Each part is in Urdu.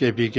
KPK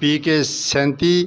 PK 37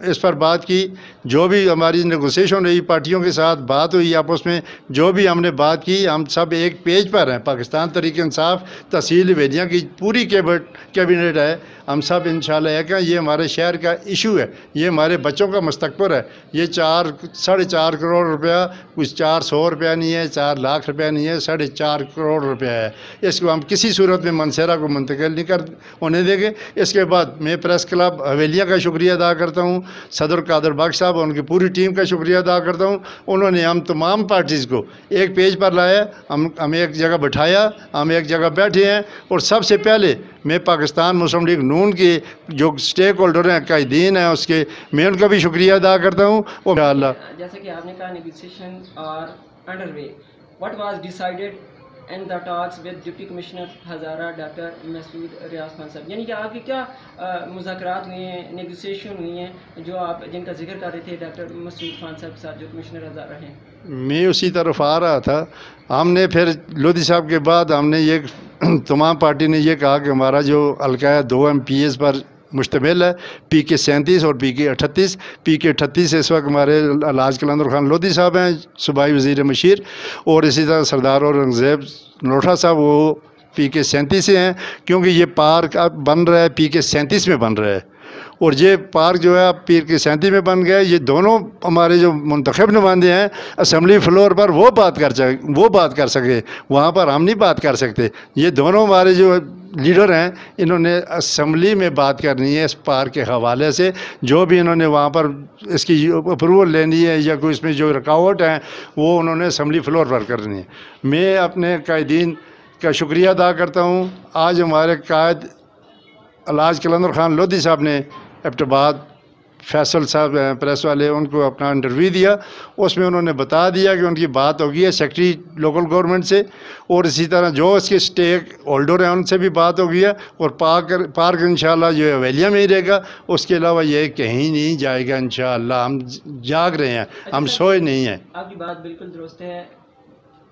اس پر بات کی. جو بھی ہماری نیگوسیشن ہوئی, پارٹیوں کے ساتھ بات ہوئی آپس میں, جو بھی ہم نے بات کی, ہم سب ایک پیج پر ہیں. پاکستان تحریک انصاف تحصیل حویلیاں کی پوری کیبنٹ ہے. ہم سب انشاءاللہ ایک ہیں. یہ ہمارے شہر کا ایشو ہے, یہ ہمارے بچوں کا مستقبل ہے. یہ 4.5 کروڑ روپیہ کچھ 400 روپیہ نہیں ہے, 4 لاکھ روپیہ نہیں ہے, 4.5 کروڑ روپیہ ہے. اس کو ہم کسی صورت میں منصیرہ کو منتقل نہیں ہونے دیں گے. اس کے بعد میں پریس کلب حویلیاں کا شکریہ ادا کرتا ہوں, صدر قادر بخش صاحب اور ان کی پوری ٹیم کا شکریہ ادا کرتا ہوں. انہوں نے ہم تمام پارٹیز کو ایک پیج پر لایا, ہم ایک جگہ بٹھایا, ہم ایک جگہ بیٹھے ہیں. اور سب سے پہلے میں پاکستان مسلم لیگ نون کے جو سٹیک ہولڈر ہیں, قائدین ہیں, اس کے میں ان کا بھی شکریہ ادا کرتا ہوں. اور اللہ جیسے کہ آپ نے کہا negotiation are under way, what was decided in the talks with deputy commissioner Hazara doctor Masood Riaz Khan صاحب, یعنی کہ آپ کی کیا مذاکرات ہوئے ہیں, نیگوسیشن ہوئی ہیں, جو آپ جن کا ذکر کر رہے تھے ڈاکٹر مسعود خان صاحب کے ساتھ جو کمشنر ہزارہ ہیں؟ میں اسی طرف آ رہا تھا. ہم نے پھر لودھی صاحب کے بعد ہم نے یہ تمام پارٹی نے یہ کہا کہ ہمارا جو حلقہ ہے 2 MPs پر مشتمل ہے, PK 37 اور PK 38. PK 38 اس وقت ہمارے الحاج قلندر خان لودھی صاحب ہیں, صوبائی وزیر مشیر, اور اسی طرح سردار اورنگزیب نلوٹھا صاحب وہ PK 37 سے ہیں, کیونکہ یہ پارک اب بن رہا ہے PK 37 میں بن رہا ہے. اور یہ پارک جو ہے اب PK 37 میں بن گیا. یہ دونوں ہمارے جو منتخب نمائندے ہیں اسمبلی فلور پر وہ بات کر سکے, وہاں پر ہم نہیں بات کر سکتے. یہ دونوں ہمارے جو لیڈر ہیں, انہوں نے اسمبلی میں بات کرنی ہے اس پارک کے حوالے سے. جو بھی انہوں نے وہاں پر اس کی اپروول لینی ہے یا کوئی اس میں جو رکاوٹ ہیں وہ انہوں نے اسمبلی فلور پر کرنی ہے. میں اپنے قائدین کا شکریہ ادا کرتا ہوں. آج ہمارے قائد الحاج قلندر خان لودھی صاحب نے ایبٹ فیصل صاحب پریس والے ان کو اپنا انٹرویو دیا. اس میں انہوں نے بتا دیا کہ ان کی بات ہوگی ہے سیکرٹری لوکل گورنمنٹ سے, اور اسی طرح جو اس کے سٹیک ہولڈر ہیں ان سے بھی بات ہوگی ہے. اور پارک انشاءاللہ جو حویلیاں میں ہی رہے گا, اس کے علاوہ یہ کہیں نہیں جائے گا انشاءاللہ. ہم جاگ رہے ہیں, ہم سوئے نہیں ہیں. آپ کی بات بالکل درست ہے.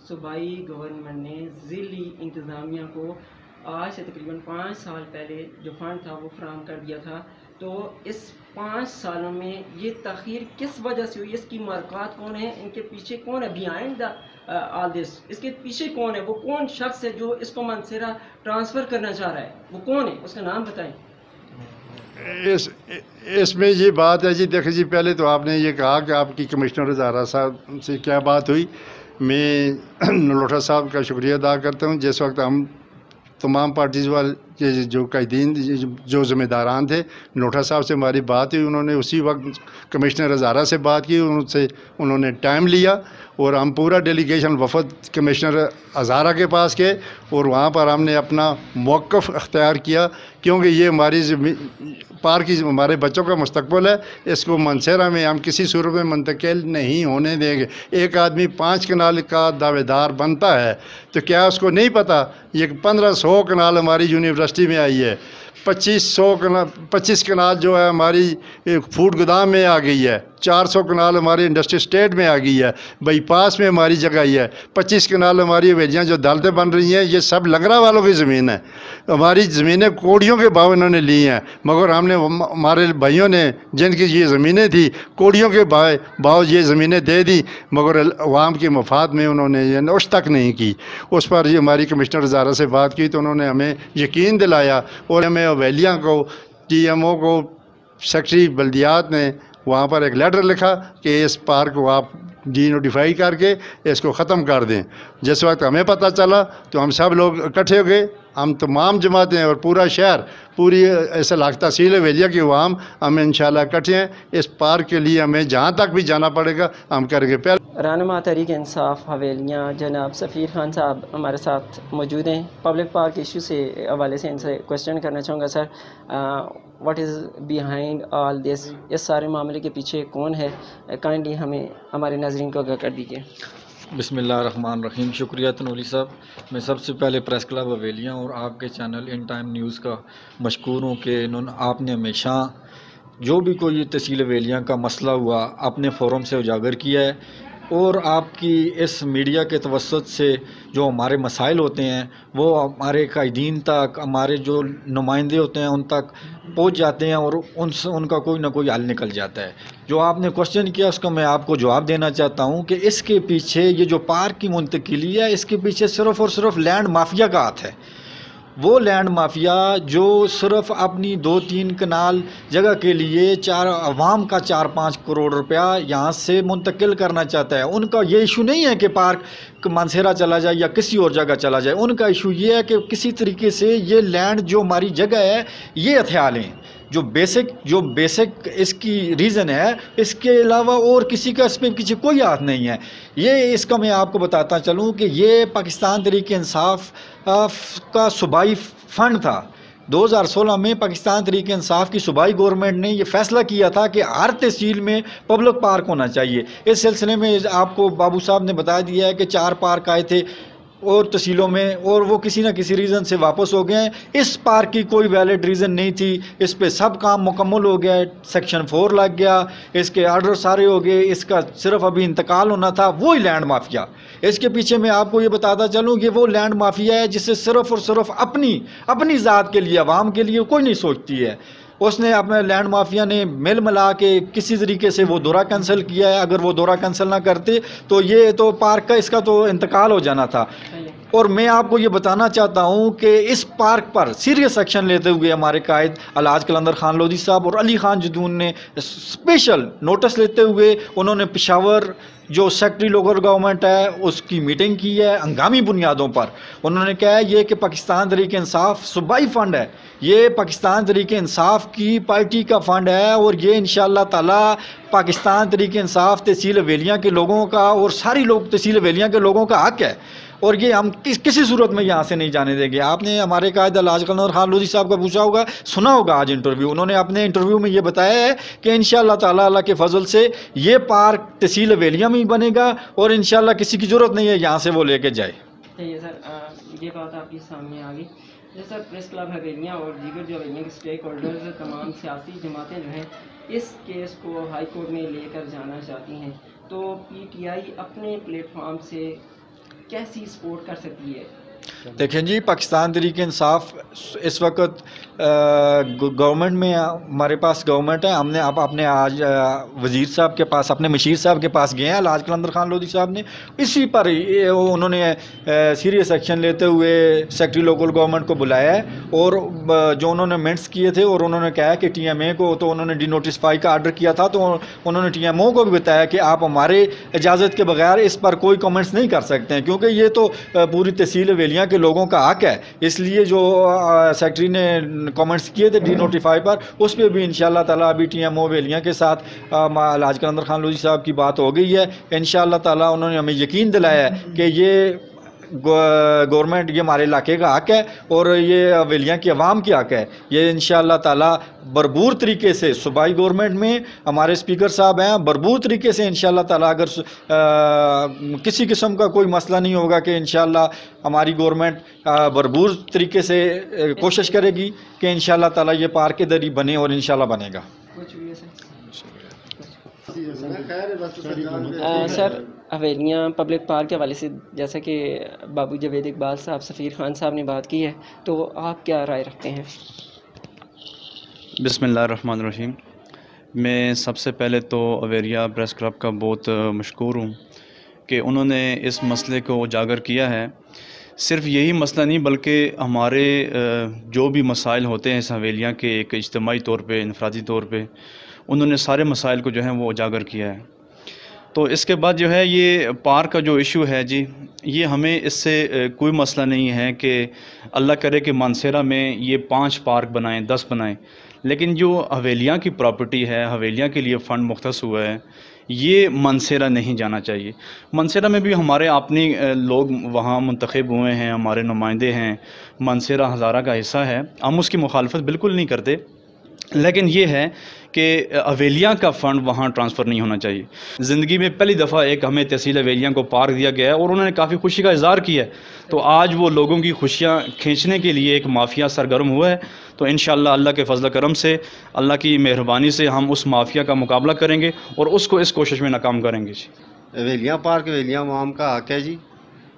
صوبائی گورنمنٹ نے ضلعی انتظامیہ کو آج سے تقریباً 5 سال پہلے جو فنڈ تھا وہ فراہم کر دیا تھا. تو اس 5 سالوں میں یہ تاخیر کس وجہ سے ہوئی؟ اس کی محرکات کون ہیں, ان کے پیچھے کون ہے, بیہائنڈ دا آل دس, اس کے پیچھے کون ہے, وہ کون شخص ہے جو اس کو منصیرہ ٹرانسفر کرنا چاہ رہا ہے, وہ کون ہے, اس کا نام بتائیں. اس میں یہ بات ہے جی, دیکھیں جی, پہلے تو آپ نے یہ کہا کہ آپ کی کمشنر ہزارہ صاحب سے کیا بات ہوئی. میں نلوٹھا صاحب کا شکریہ ادا کرتا ہوں. جس وقت ہم تمام پارٹیز والے کے جو قائدین جو ذمہ داران تھے, نلوٹھا صاحب سے ہماری بات ہوئی. انہوں نے اسی وقت کمشنر ہزارہ سے بات کی, انہوں نے ٹائم لیا, اور ہم پورا ڈیلیگیشن وفد کمشنر ہزارہ کے پاس گئے, اور وہاں پر ہم نے اپنا موقف اختیار کیا, کیونکہ یہ ہماری پارک ہمارے بچوں کا مستقبل ہے. اس کو منصیرہ میں ہم کسی صورت میں منتقل نہیں ہونے دیں گے. ایک آدمی 5 کنال کا دعوے دار بنتا ہے تو کیا اس کو نہیں پتہ یہ 1500 کنال ہماری یونیورسٹی میں آئی ہے, 25 کنال جو ہے ہماری فوڈ گودام میں آ گئی ہے, 400 کنال ہماری انڈسٹری اسٹیٹ میں آ گئی ہے, بائی پاس میں ہماری جگہ آئی ہے, 25 کنال ہماری حویلیاں جو عدالتیں بن رہی ہیں یہ سب لنگرا والوں کی زمین ہے. ہماری زمینیں کوڑیوں کے بھاؤ انہوں نے لی ہیں, مگر ہم نے ہمارے بھائیوں نے جن کی یہ زمینیں تھی کوڑیوں کے بھاؤ یہ زمینیں دے دی, مگر عوام کے مفاد میں انہوں نے یہ نوش تک نہیں کی. اس پر یہ ہماری کمشنر ہزارہ سے بات کی تو انہوں نے ہمیں یقین دلایا, اور ہمیں حویلیاں کو TMO کو سیکرٹری بلدیات نے وہاں پر ایک لیٹر لکھا کہ اس پارک کو آپ ڈی نوٹیفائی کر کے اس کو ختم کر دیں. جس وقت ہمیں پتہ چلا تو ہم سب لوگ اکٹھے ہو گئے, ہم تمام جماعتیں اور پورا شہر, پوری ایسا علاقہ تحصیل حویلیہ کی عوام, ہم انشاءاللہ اکٹھے ہیں. اس پارک کے لیے ہمیں جہاں تک بھی جانا پڑے گا ہم کریں گے. رہنما تحریک انصاف حویلیاں جناب سفیر خان صاحب ہمارے ساتھ موجود ہیں. پبلک پارک ایشو سے حوالے سے ان سے کویسچن کرنا چاہوں گا. سر, واٹ از بیہائنڈ آل دس, اس سارے معاملے کے پیچھے کون ہے؟ کائنڈلی ہمیں ہمارے ناظرین کو آگاہ کر دیجیے. بسم اللہ الرحمن الرحیم. شکریہ تنولی صاحب. میں سب سے پہلے پریس کلب حویلیاں اور آپ کے چینل ان ٹائم نیوز کا مشکور ہوں کہ آپ نے ہمیشہ جو بھی کوئی تحصیل حویلیاں کا مسئلہ ہوا اپنے فورم سے اجاگر کیا ہے. اور آپ کی اس میڈیا کے توسط سے جو ہمارے مسائل ہوتے ہیں وہ ہمارے قائدین تک، ہمارے جو نمائندے ہوتے ہیں ان تک پہنچ جاتے ہیں اور ان کا کوئی نہ کوئی حل نکل جاتا ہے۔ جو آپ نے کوشچن کیا اس کا میں آپ کو جواب دینا چاہتا ہوں کہ اس کے پیچھے یہ جو پارک کی منتقلی ہے، اس کے پیچھے صرف اور صرف لینڈ مافیا کا ہاتھ ہے۔ وہ لینڈ مافیا جو صرف اپنی 2-3 کنال جگہ کے لیے عوام کا 4-5 کروڑ روپیہ یہاں سے منتقل کرنا چاہتا ہے، ان کا یہ ایشو نہیں ہے کہ پارک مانسہرہ چلا جائے یا کسی اور جگہ چلا جائے، ان کا ایشو یہ ہے کہ کسی طریقے سے یہ لینڈ جو ہماری جگہ ہے یہ ہتھیا لیں۔ جو بیسک اس کی ریزن ہے، اس کے علاوہ اور کسی کا اس میں پیچھے کوئی ہاتھ نہیں ہے۔ یہ اس کا میں آپ کو بتاتا چلوں کہ یہ پاکستان تحریک انصاف کا صوبائی فنڈ تھا۔ 2016 میں پاکستان تحریک انصاف کی صوبائی گورنمنٹ نے یہ فیصلہ کیا تھا کہ ہر تحصیل میں پبلک پارک ہونا چاہیے۔ اس سلسلے میں آپ کو بابو صاحب نے بتا دیا ہے کہ 4 پارک آئے تھے اور تحصیلوں میں، اور وہ کسی نہ کسی ریزن سے واپس ہو گئے ہیں۔ اس پارک کی کوئی ویلڈ ریزن نہیں تھی، اس پہ سب کام مکمل ہو گیا، سیکشن 4 لگ گیا، اس کے آرڈر سارے ہو گئے، اس کا صرف ابھی انتقال ہونا تھا۔ وہی لینڈ مافیا، اس کے پیچھے میں آپ کو یہ بتاتا چلوں کہ وہ لینڈ مافیا ہے جسے صرف اور صرف اپنی ذات کے لیے، عوام کے لیے کوئی نہیں سوچتی ہے۔ اس نے اپنے لینڈ مافیا نے مل ملا کے کسی طریقے سے وہ دورہ کینسل کیا ہے۔ اگر وہ دورہ کینسل نہ کرتے تو یہ تو پارک کا اس کا تو انتقال ہو جانا تھا۔ اور میں آپ کو یہ بتانا چاہتا ہوں کہ اس پارک پر سیریس ایکشن لیتے ہوئے ہمارے قائد الحاج قلندر خان لودھی صاحب اور علی خان جدون نے اسپیشل نوٹس لیتے ہوئے انہوں نے پشاور جو سیکٹری لوکل گورنمنٹ ہے اس کی میٹنگ کی ہے ہنگامی بنیادوں پر۔ انہوں نے کہا ہے یہ کہ پاکستان تحریک انصاف صوبائی فنڈ ہے، یہ پاکستان تحریک انصاف کی پارٹی کا فنڈ ہے، اور یہ انشاءاللہ تعالی پاکستان تحریک انصاف تحصیل حویلیاں کے لوگوں کا اور ساری تحصیل حویلیاں کے لوگوں کا حق ہے، اور یہ ہم کسی صورت میں یہاں سے نہیں جانے دیں گے۔ آپ نے ہمارے قائد الحاج قلندر خان لودھی صاحب کا پوچھا ہوگا، سنا ہوگا آج انٹرویو، انہوں نے اپنے انٹرویو میں یہ بتایا ہے کہ انشاءاللہ تعالی اللہ کے فضل سے یہ پارک تحصیل حویلیاں میں ہی بنے گا، اور انشاءاللہ کسی کی ضرورت نہیں ہے یہاں سے وہ لے کے جائے۔ یہ سر یہ بات آپ کے سامنے آ گئی۔ جیسا پریس کلب حویلیاں اور دیگر جو حویلیاں کے اسٹیک ہولڈرز، تمام سیاسی جماعتیں جو ہیں اس کیس کو ہائی کورٹ میں لے کر جانا چاہتی ہیں، تو پی ٹی آئی اپنے پلیٹ فارم سے کیسی سپورٹ کر سکتی ہے؟ دیکھیں جی، پاکستان تحریک انصاف اس وقت گورنمنٹ میں، ہمارے پاس گورنمنٹ ہے، ہم نے اب اپنے آج وزیر صاحب کے پاس، اپنے مشیر صاحب کے پاس گئے ہیں الحاج قلندر خان لودھی صاحب نے، اسی پر انہوں نے سیریس ایکشن لیتے ہوئے سیکٹری لوکل گورنمنٹ کو بلایا ہے، اور جو انہوں نے منٹس کیے تھے اور انہوں نے کہا کہ ٹی ایم اے کو تو انہوں نے ڈی نوٹیفائی کا آرڈر کیا تھا، تو انہوں نے ٹی ایم او کو بھی بتایا کہ آپ ہمارے اجازت کے بغیر اس پر کوئی کامنٹس نہیں کر سکتے ہیں، کیونکہ یہ تو پوری تحصیل حویلیاں کے لوگوں کا حق ہے۔ اس لیے جو سیکٹری نے کامنٹس کیے تھے ڈی نوٹیفائی پر، اس پہ بھی انشاءاللہ تعالیٰ ابھی ٹی ایم او حویلیاں کے ساتھ الحاج قلندر خان لودھی صاحب کی بات ہو گئی ہے۔ انشاءاللہ تعالیٰ انہوں نے ہمیں یقین دلایا ہے کہ یہ گورنمنٹ، یہ ہمارے علاقے کا حق ہے اور یہ حویلیاں کی عوام کی حق ہے۔ یہ انشاءاللہ تعالیٰ بھرپور طریقے سے صوبائی گورنمنٹ میں ہمارے اسپیکر صاحب ہیں، بھرپور طریقے سے انشاءاللہ تعالیٰ اگر کسی قسم کا کوئی مسئلہ نہیں ہوگا کہ انشاءاللہ ہماری گورنمنٹ بھرپور طریقے سے کوشش کرے گی کہ انشاءاللہ تعالیٰ یہ پارک ادھر ہی بنے اور انشاءاللہ بنے گا۔ سر حویلیاں پبلک پارک کے حوالے سے جیسا کہ بابو جاوید اقبال صاحب، سفیر خان صاحب نے بات کی ہے، تو آپ کیا رائے رکھتے ہیں؟ بسم اللہ الرحمن الرحیم۔ میں سب سے پہلے تو اویریا پریس کلب کا بہت مشکور ہوں کہ انہوں نے اس مسئلے کو اجاگر کیا ہے۔ صرف یہی مسئلہ نہیں بلکہ ہمارے جو بھی مسائل ہوتے ہیں اس حویلیاں کے، ایک اجتماعی طور پہ، انفرادی طور پہ انہوں نے سارے مسائل کو جو ہے وہ اجاگر کیا ہے۔ تو اس کے بعد جو ہے یہ پارک کا جو ایشو ہے جی، یہ ہمیں اس سے کوئی مسئلہ نہیں ہے کہ اللہ کرے کہ مانسہرہ میں یہ 5 پارک بنائیں، 10 بنائیں، لیکن جو حویلیاں کی پراپرٹی ہے، حویلیاں کے لیے فنڈ مختص ہوا ہے، یہ مانسہرہ نہیں جانا چاہیے۔ مانسہرہ میں بھی ہمارے اپنے لوگ وہاں منتخب ہوئے ہیں، ہمارے نمائندے ہیں، مانسہرہ ہزارہ کا حصہ ہے، ہم اس کی مخالفت بالکل نہیں کرتے، لیکن یہ ہے کہ حویلیاں کا فنڈ وہاں ٹرانسفر نہیں ہونا چاہیے۔ زندگی میں پہلی دفعہ ایک ہمیں تحصیل حویلیاں کو پارک دیا گیا ہے اور انہوں نے کافی خوشی کا اظہار کیا ہے، تو آج وہ لوگوں کی خوشیاں کھینچنے کے لیے ایک مافیا سرگرم ہوا ہے، تو انشاءاللہ اللہ کے فضل و کرم سے، اللہ کی مہربانی سے ہم اس مافیا کا مقابلہ کریں گے اور اس کو اس کوشش میں ناکام کریں گے۔ ویلیاں پارک ویلیاں عوام کا حق ہے جی،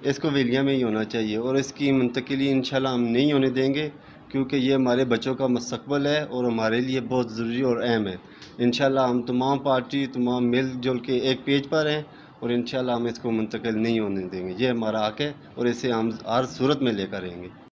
اس کو ویلیاں میں ہی ہونا چاہیے، اور اس کی منتقلی انشاءاللہ ہم نہیں ہونے دیں گے، کیونکہ یہ ہمارے بچوں کا مستقبل ہے اور ہمارے لیے بہت ضروری اور اہم ہے۔ انشاءاللہ ہم تمام پارٹی تمام مل جل کے ایک پیج پر ہیں، اور انشاءاللہ ہم اس کو منتقل نہیں ہونے دیں گے، یہ ہمارا حق ہے اور اسے ہم ہر صورت میں لے کر رہیں گے۔